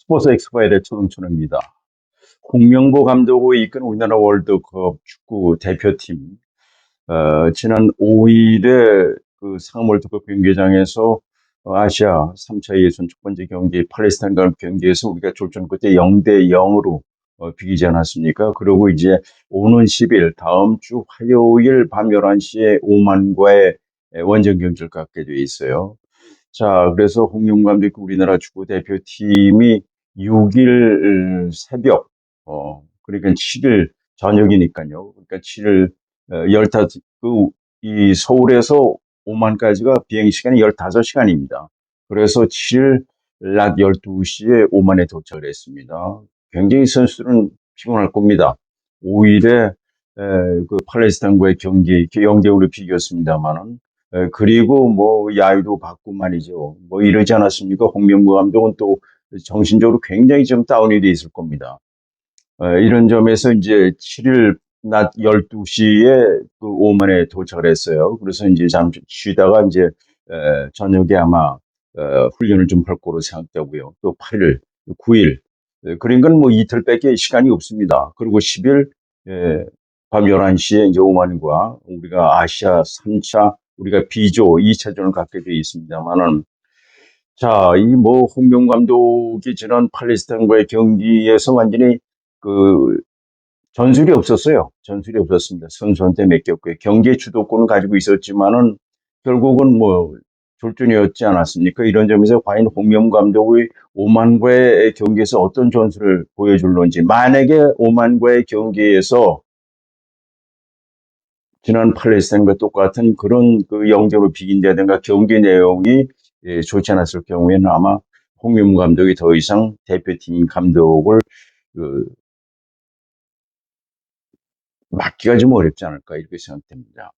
스포츠 엑스파일의 최동철입니다. 홍명보 감독이 이끈 우리나라 월드컵 축구 대표팀, 지난 5일에 그 상암 월드컵 경기장에서 아시아 3차 예선 첫 번째 경기 팔레스타인과 경기에서 우리가 졸전 끝에 0대 0으로 비기지 않았습니까? 그리고 이제 오는 10일 다음 주 화요일 밤 11시에 오만과의 원정 경기를 갖게 돼 있어요. 자, 그래서 홍명 감독 우리나라 축구 대표팀이 6일 새벽, 그러니까 7일 저녁이니까요. 그러니까 7일, 15, 이 서울에서 오만까지가 비행시간이 15시간입니다. 그래서 7일 낮 12시에 오만에 도착을 했습니다. 굉장히 선수들은 피곤할 겁니다. 5일에 그 팔레스타인과의 경기, 0대5로 비겼습니다만은 그리고 뭐 야유도 받고 말이죠. 뭐 이러지 않았습니까? 홍명보 감독은 또 정신적으로 굉장히 좀 다운이 돼 있을 겁니다. 이런 점에서 이제 7일 낮 12시에 그 오만에 도착을 했어요. 그래서 이제 잠시 쉬다가 이제 저녁에 아마 훈련을 좀 할 거로 생각되고요. 또 8일, 9일, 그러니까 뭐 이틀밖에 시간이 없습니다. 그리고 10일 밤 11시에 이제 오만과 우리가 아시아 3차 우리가 B조 2차전을 갖게 돼 있습니다만은 자, 이 뭐 홍명 감독이 지난 팔레스타인과의 경기에서 완전히 그 전술이 없었어요. 전술이 없었습니다. 선수한테 맡겼고요. 경기의 주도권을 가지고 있었지만은 결국은 뭐 졸전이었지 않았습니까? 이런 점에서 과연 홍명 감독의 오만과의 경기에서 어떤 전술을 보여줄런지, 만약에 오만과의 경기에서 지난 팔레스타인과 똑같은 그런 그 영재로 비긴다든가 경기 내용이 좋지 않았을 경우에는 아마 홍명보 감독이 더 이상 대표팀 감독을 그 맡기가 좀 어렵지 않을까 이렇게 생각됩니다.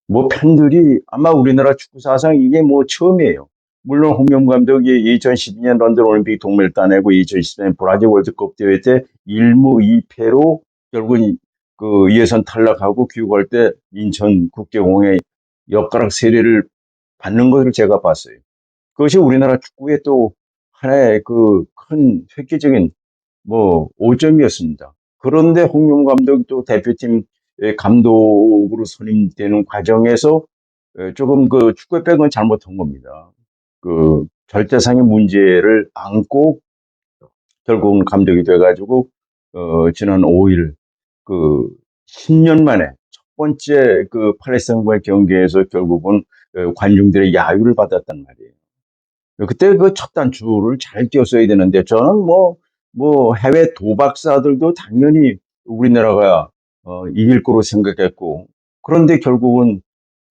뭐 팬들이 아마 우리나라 축구 사상 이게 뭐 처음이에요. 물론 홍명보 감독이 2012년 런던 올림픽 동메달 따내고 2014년 브라질 월드컵 대회 때 1무 2패로 결국은 그 예선 탈락하고 귀국할 때 인천 국제공항에 엿가락 세례를 받는 것을 제가 봤어요. 그것이 우리나라 축구의 또 하나의 그 큰 획기적인 뭐 오점이었습니다. 그런데 홍명보 감독이 또 대표팀 감독으로 선임되는 과정에서 조금 그 축구의 백은 잘못한 겁니다. 그 절대상의 문제를 안고 결국은 감독이 돼가지고 지난 5일 그 10년 만에 첫 번째 그 팔레스타인과의 경기에서 결국은 관중들의 야유를 받았단 말이에요. 그때 그 첫 단추를 잘 띄웠어야 되는데 저는 뭐 해외 도박사들도 당연히 우리나라가 이길 거로 생각했고 그런데 결국은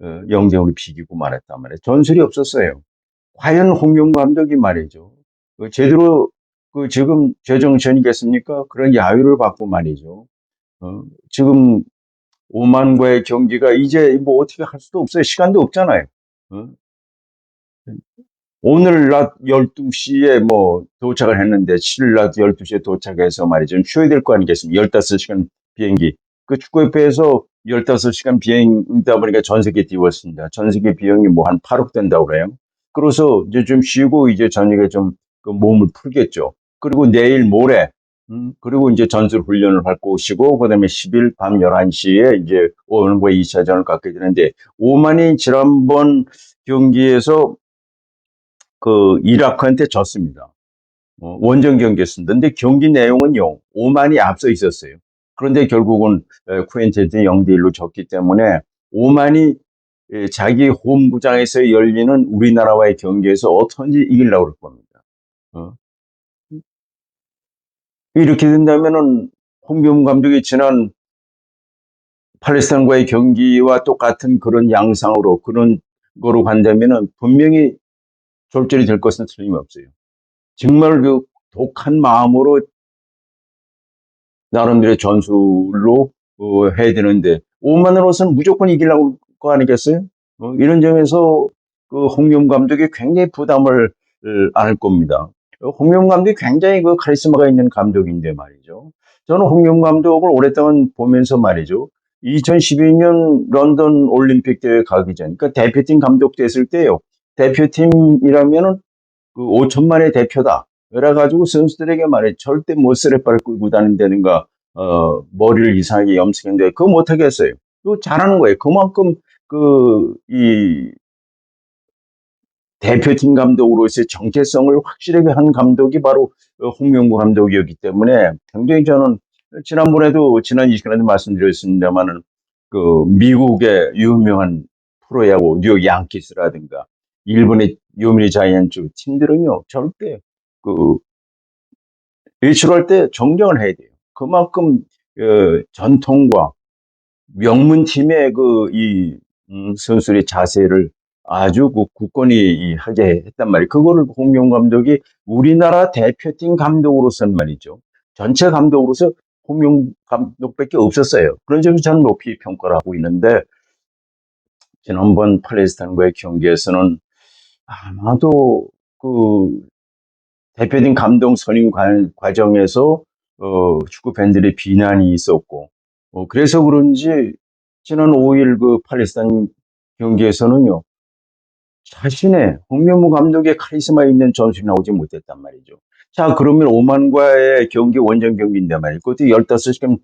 0대0으로 비기고 말았단 말이에요. 전술이 없었어요. 과연 홍명보 감독이 말이죠. 제대로 그 지금 제정신이겠습니까? 그런 야유를 받고 말이죠. 지금 오만과의 경기가 이제 뭐 어떻게 할 수도 없어요. 시간도 없잖아요. 어? 오늘 낮 12시에 뭐 도착을 했는데 7일 낮 12시에 도착해서 말이죠. 좀 쉬어야 될 거 아니겠습니까? 15시간 비행기. 그 축구협회에서 15시간 비행이다 보니까 전 세계 띄웠습니다. 전 세계 비용이 뭐 한 8억 된다고 그래요. 그래서 이제 좀 쉬고 이제 저녁에 좀 그 몸을 풀겠죠. 그리고 내일 모레, 그리고 이제 전술 훈련을 할 것이고, 그 다음에 10일 밤 11시에 이제 오늘과 2차전을 갖게 되는데, 오만이 지난번 경기에서 그 이라크한테 졌습니다. 원정 경기였습니다. 근데 경기 내용은요, 오만이 앞서 있었어요. 그런데 결국은 쿠웬트한테 0대1로 졌기 때문에 오만이 자기 홈구장에서 열리는 우리나라와의 경기에서 어떻게든지 이기려고 그럴 겁니다. 어? 이렇게 된다면은 홍명보 감독이 지난 팔레스타인과의 경기와 똑같은 그런 양상으로 그런 거로 간다면은 분명히 졸전이 될 것은 틀림없어요. 정말 그 독한 마음으로 나름대로의 전술로 해야 되는데 오만으로서는 무조건 이기려고 할 거 아니겠어요? 이런 점에서 그 홍명보 감독이 굉장히 부담을 안을 겁니다. 홍명보 감독이 굉장히 그 카리스마가 있는 감독인데 말이죠. 저는 홍명보 감독을 오랫동안 보면서 말이죠. 2012년 런던 올림픽 대회 가기 전, 그러니까 대표팀 감독 됐을 때요. 대표팀이라면은 그 5천만의 대표다. 그래가지고 선수들에게 말해 절대 못 쓰레빠를 끌고 다닌다든가 머리를 이상하게 염색한다 그거 못하겠어요. 그거 잘하는 거예요. 그만큼 이 대표팀 감독으로서의 정체성을 확실하게 한 감독이 바로 홍명보 감독이었기 때문에 굉장히 저는 지난번에도 지난 이 시간에도 말씀드렸습니다만은 미국의 유명한 프로야구 뉴욕 양키스라든가 일본의 요미리 자이언츠 팀들은요 절대 그 외출할 때 정정을 해야 돼요. 그만큼 전통과 명문팀의 선수의 자세를 아주 굳건히 하게 했단 말이에요. 그거를 홍명 감독이 우리나라 대표팀 감독으로서는 말이죠. 전체 감독으로서 홍명 감독밖에 없었어요. 그런 점에서 저는 높이 평가를 하고 있는데, 지난번 팔레스타인과의 경기에서는 아마도 대표팀 감독 선임 과정에서 축구 팬들의 비난이 있었고, 그래서 그런지 지난 5일 팔레스타인 경기에서는요, 자신의 홍명보 감독의 카리스마 있는 전술이 나오지 못했단 말이죠. 자, 그러면 오만과의 경기 원정 경기인데 말이죠. 그것도 15시간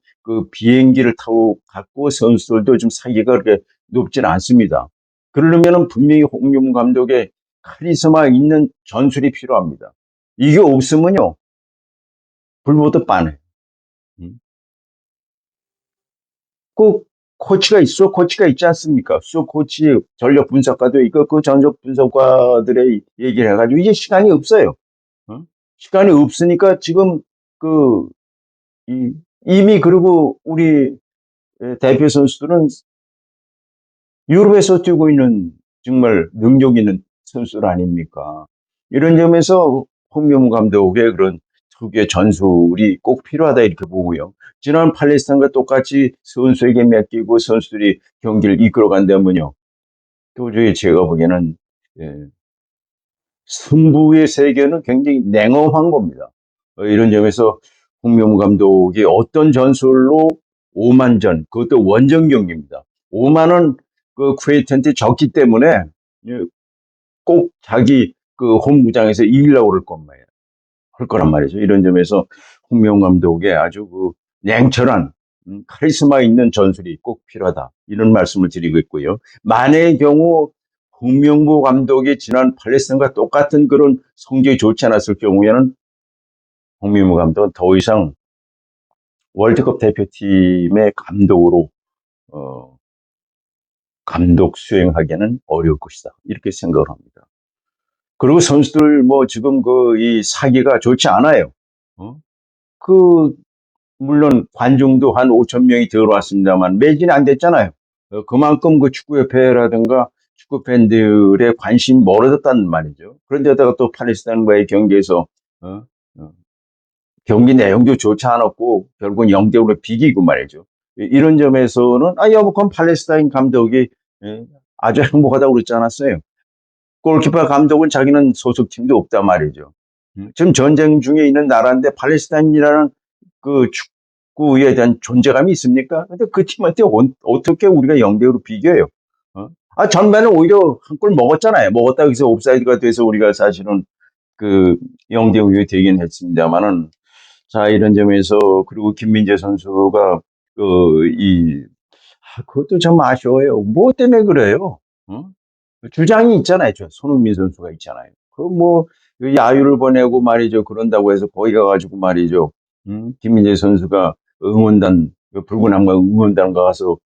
비행기를 타고 갔고 선수들도 좀 사기가 그렇게 높지는 않습니다. 그러려면 분명히 홍명보 감독의 카리스마 있는 전술이 필요합니다. 이게 없으면요, 불보듯 빤해. 꼭 코치가 있지 않습니까? 코치, 전력 분석가도 있고, 그 전력 분석가들의 얘기를 해가지고, 이제 시간이 없어요. 어? 시간이 없으니까 지금, 그, 이미 그리고 우리 대표 선수들은 유럽에서 뛰고 있는 정말 능력 있는 선수들 아닙니까? 이런 점에서 홍명보 감독의 그런 특유의 전술이 꼭 필요하다 이렇게 보고요. 지난 팔레스타인과 똑같이 선수에게 맡기고 선수들이 경기를 이끌어간다면요. 도저히 제가 보기에는 예, 승부의 세계는 굉장히 냉엄한 겁니다. 이런 점에서 홍명보 감독이 어떤 전술로 5만전, 그것도 원정 경기입니다. 5만은 쿠웨이트한테 졌기 때문에 예, 꼭 자기 홈구장에서 이기려고 할 거란 말이죠. 이런 점에서 홍명보 감독의 아주 냉철한 카리스마 있는 전술이 꼭 필요하다. 이런 말씀을 드리고 있고요. 만의 경우 홍명보 감독이 지난 팔레스타인과 똑같은 그런 성적이 좋지 않았을 경우에는 홍명보 감독은 더 이상 월드컵 대표팀의 감독으로 어, 감독 수행하기는 어려울 것이다. 이렇게 생각을 합니다. 그리고 선수들 뭐 지금 이 사기가 좋지 않아요. 어? 그 물론 관중도 한 5천 명이 들어왔습니다만 매진이 안 됐잖아요. 그만큼 축구협회라든가 축구 팬들의 관심이 멀어졌다는 말이죠. 그런데다가 또 팔레스타인과의 경기에서 어? 어, 경기 내용도 좋지 않았고 결국은 0대5로 비기고 말이죠. 이런 점에서는 여보건 팔레스타인 감독이 아주 행복하다고 그러지 않았어요. 골키퍼 감독은 자기는 소속팀도 없단 말이죠. 지금 전쟁 중에 있는 나라인데 팔레스타인이라는 축구에 대한 존재감이 있습니까? 근데 그 팀한테 어떻게 우리가 0대5로 비겨요? 전반에 오히려 한 골 먹었잖아요. 먹었다고 해서 옵사이드가 돼서 우리가 사실은 0대5에 되긴 했습니다만은, 자, 이런 점에서, 그리고 김민재 선수가, 그것도 참 아쉬워요. 뭐 때문에 그래요? 어? 주장이 있잖아요. 손흥민 선수가 있잖아요. 야유를 보내고 말이죠. 그런다고 해서 거기 가가지고 말이죠. 김민재 선수가 응원단, 붉은 항과 응원단 가서,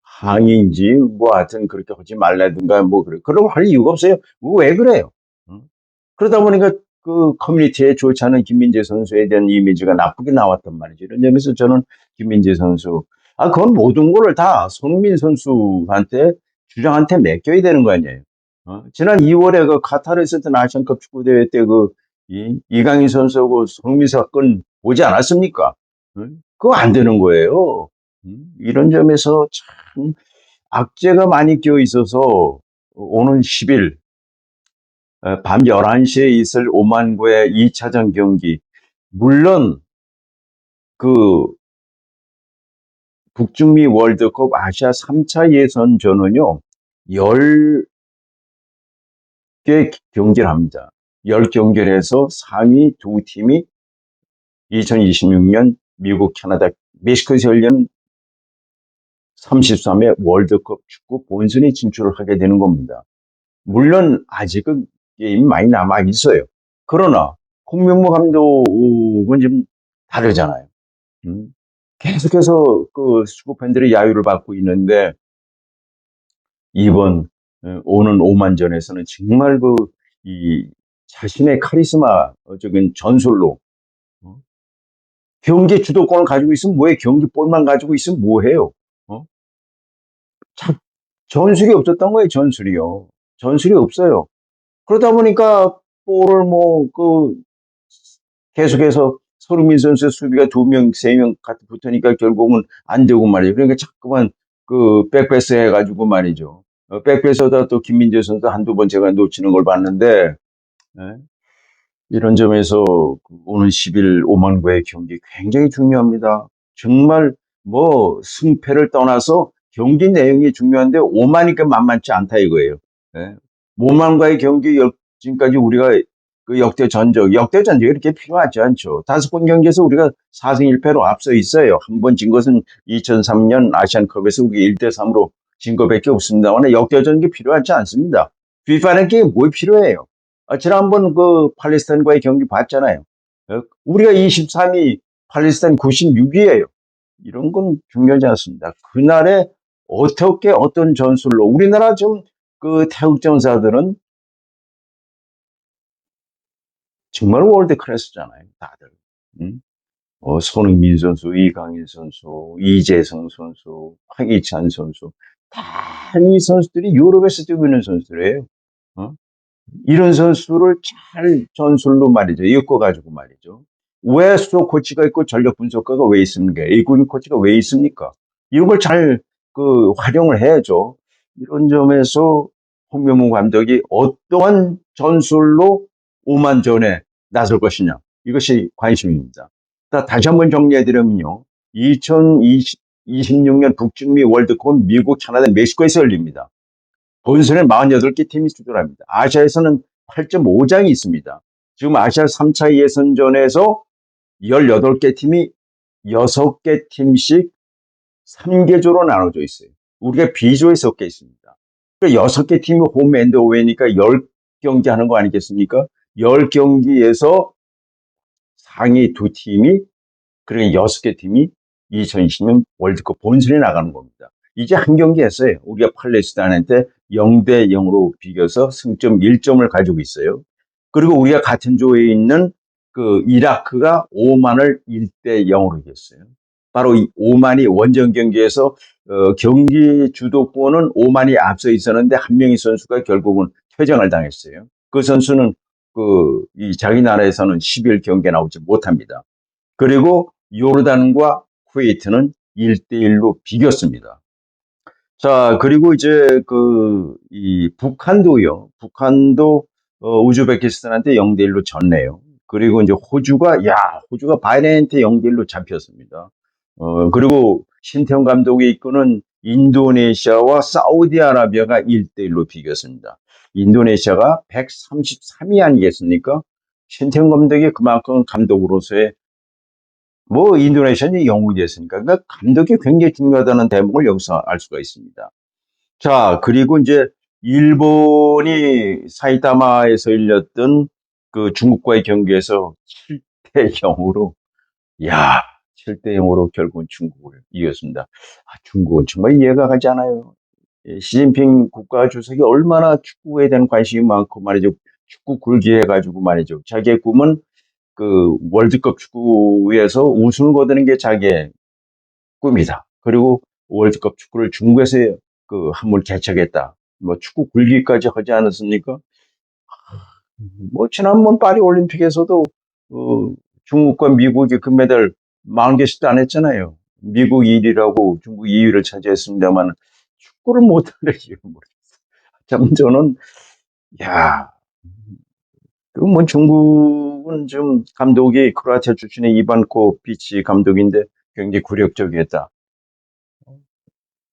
항의인지, 뭐 하여튼 그렇게 하지 말라든가, 뭐, 그래. 그런 거 할 이유가 없어요. 왜 그래요? 그러다 보니까 커뮤니티에 좋지 않은 김민재 선수에 대한 이미지가 나쁘게 나왔단 말이죠. 이런 점에서 저는 김민재 선수, 그건 모든 거를 다 손흥민 선수한테, 주장한테 맡겨야 되는 거 아니에요. 지난 2월에 카타르에서 했던 아시안컵 축구대회 때 이강인 선수하고 손흥민 사건 보지 않았습니까? 그거 안 되는 거예요. 이런 점에서 참 악재가 많이 끼어 있어서 오는 10일 밤 11시에 있을 오만과의 2차전 경기. 물론 그 북중미 월드컵 아시아 3차 예선전은요. 10개 경기를 합니다. 10경기를 해서 상위 두 팀이 2026년 미국, 캐나다, 멕시코에서 열리는 33회 월드컵 축구 본선에 진출을 하게 되는 겁니다. 물론 아직은 게임이 많이 남아 있어요. 그러나 홍명보 감독은 좀 다르잖아요. 음. 계속해서 그 축구 팬들의 야유를 받고 있는데 이번 오는 오만전에서는 정말 이 자신의 카리스마적인 전술로 어? 경기 주도권을 가지고 있으면 뭐해? 경기 볼만 가지고 있으면 뭐해요? 어? 참 전술이 없었던 거예요. 전술이요. 전술이 없어요. 그러다 보니까 볼을 계속해서 손흥민 선수의 수비가 두 명, 세 명 같이 붙으니까 결국은 안 되고 말이죠. 그러니까 자꾸만 백패스 해가지고 말이죠. 백패스하다 또 김민재 선수 한두 번 제가 놓치는 걸 봤는데, 예? 이런 점에서 오는 10일 오만과의 경기 굉장히 중요합니다. 정말 승패를 떠나서 경기 내용이 중요한데 오만이니까 만만치 않다 이거예요. 예. 오만과의 경기 지금까지 우리가 역대 전적이 이렇게 필요하지 않죠. 5번 경기에서 우리가 4승 1패로 앞서 있어요. 한 번 진 것은 2003년 아시안컵에서 우리 1대3으로 진 것밖에 없습니다만 역대전이 필요하지 않습니다. 비파는 게임 뭐 필요해요? 지난번 팔레스타인과의 경기 봤잖아요. 우리가 23위, 팔레스타인 96위예요. 이런 건 중요하지 않습니다. 그날에 어떻게 어떤 전술로 우리나라 좀 태극전사들은 정말 월드 클래스잖아요. 다들. 응? 손흥민 선수, 이강인 선수, 이재성 선수, 황희찬 선수 다 이 선수들이 유럽에서 뛰고 있는 선수들이에요. 어? 이런 선수를 잘 전술로 말이죠. 엮어가지고 말이죠. 왜 수석 코치가 있고 전력 분석가가 왜 있습니까? A국인 코치가 왜 있습니까? 이런 걸 잘 활용을 해야죠. 이런 점에서 홍명보 감독이 어떠한 전술로 오만전에 나설 것이냐. 이것이 관심입니다. 다시 한번 정리해드리면요. 2026년 북중미 월드컵은 미국, 캐나다, 멕시코에서 열립니다. 본선에 48개 팀이 출전합니다. 아시아에서는 8.5장이 있습니다. 지금 아시아 3차 예선전에서 18개 팀이 6개 팀씩 3개조로 나눠져 있어요. 우리가 B조에 섞여 있습니다. 그러니까 6개 팀이 홈 앤드 어웨이니까 10경기 하는 거 아니겠습니까? 10경기에서 상위 두 팀이, 그러니까 6개 팀이 2020년 월드컵 본선에 나가는 겁니다. 이제 한 경기 했어요. 우리가 팔레스타인한테 0대0으로 비겨서 승점 1점을 가지고 있어요. 그리고 우리가 같은 조에 있는 이라크가 오만을 1대0으로 이겼어요. 바로 이 오만이 원정 경기에서 경기 주도권은 오만이 앞서 있었는데 한 명의 선수가 결국은 퇴장을 당했어요. 그 선수는 이 자기 나라에서는 10일 경기에 나오지 못합니다. 그리고 요르단과 쿠웨이트는 1대1로 비겼습니다. 자, 그리고 이제 이 북한도요. 북한도 우즈베키스탄한테 0대1로 졌네요. 그리고 이제 호주가 바이렌한테 0대1로 잡혔습니다. 그리고 신태용 감독이 이끄는 인도네시아와 사우디아라비아가 1대1로 비겼습니다. 인도네시아가 133위 아니겠습니까? 신태용 감독이 그만큼 감독으로서의 인도네시아는 영웅이 됐으니까. 그러니까 감독이 굉장히 중요하다는 대목을 여기서 알 수가 있습니다. 자, 그리고 이제 일본이 사이타마에서 열렸던 중국과의 경기에서 7대 0으로, 7대 0으로 결국은 중국을 이겼습니다. 중국은 정말 이해가 가지 않아요. 시진핑 국가 주석이 얼마나 축구에 대한 관심이 많고 말이죠. 축구 굴기해가지고 말이죠. 자기의 꿈은 월드컵 축구에서 우승을 거두는 게 자기의 꿈이다. 그리고 월드컵 축구를 중국에서 한물 개척했다. 축구 굴기까지 하지 않았습니까? 지난번 파리 올림픽에서도 중국과 미국이 금메달 40개씩도 안 했잖아요. 미국 1위라고 중국 2위를 차지했습니다만 축구를 못하는 이유는 모르겠어요. 참 저는 야, 중국은 좀 감독이 크로아티아 출신의 이반코 비치 감독인데 굉장히 굴욕적이었다.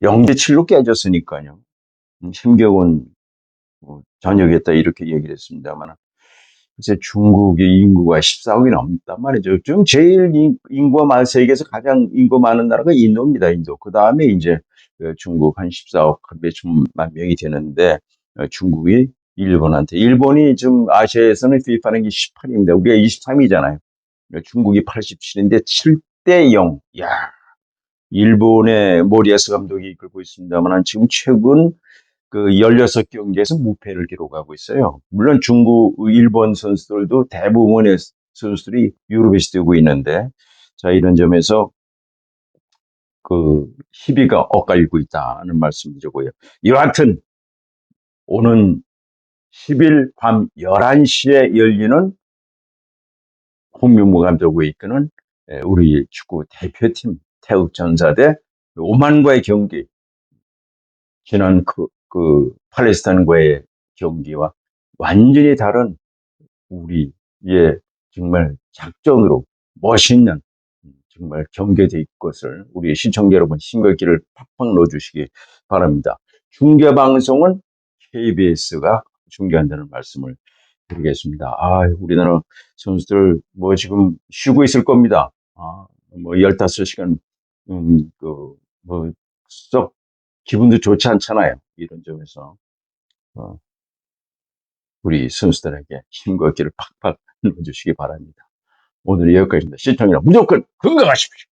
0대7로 깨졌으니까요. 힘겨운 저녁이었다 이렇게 얘기를 했습니다만 글쎄 중국의 인구가 14억이 넘단 말이죠. 지금 제일 인구가 많은 세계에서 가장 인구 많은 나라가 인도입니다. 인도. 그 다음에 이제 중국 한 14억 몇천만 명이 되는데 중국이 일본한테 일본이 지금 아시아에서는 투입하는 게 18입니다. 우리가 23이잖아요. 중국이 87인데 7대 0. 야, 일본의 모리아스 감독이 이끌고 있습니다만 지금 최근 그 16경기에서 무패를 기록하고 있어요. 물론 중국, 일본 선수들도 대부분의 선수들이 유럽에서 뛰고 있는데, 자, 이런 점에서 그 희비가 엇갈리고 있다는 말씀드리고요. 여하튼, 오는 10일 밤 11시에 열리는 홍명보 감독이 이끄는 우리 축구 대표팀 태극전사 대 오만과의 경기, 지난 팔레스타인과의 경기와 완전히 다른 우리의 정말 작전으로 멋있는 정말 경계될 것을 우리 시청자 여러분 심각기를 팍팍 넣어주시기 바랍니다. 중계방송은 KBS가 중계한다는 말씀을 드리겠습니다. 우리나라 선수들 뭐 지금 쉬고 있을 겁니다. 뭐 15시간 썩 기분도 좋지 않잖아요. 이런 점에서 어, 우리 선수들에게 힘과 기를 팍팍 넣어주시기 바랍니다. 오늘 여기까지입니다. 시청자 무조건 건강하십시오.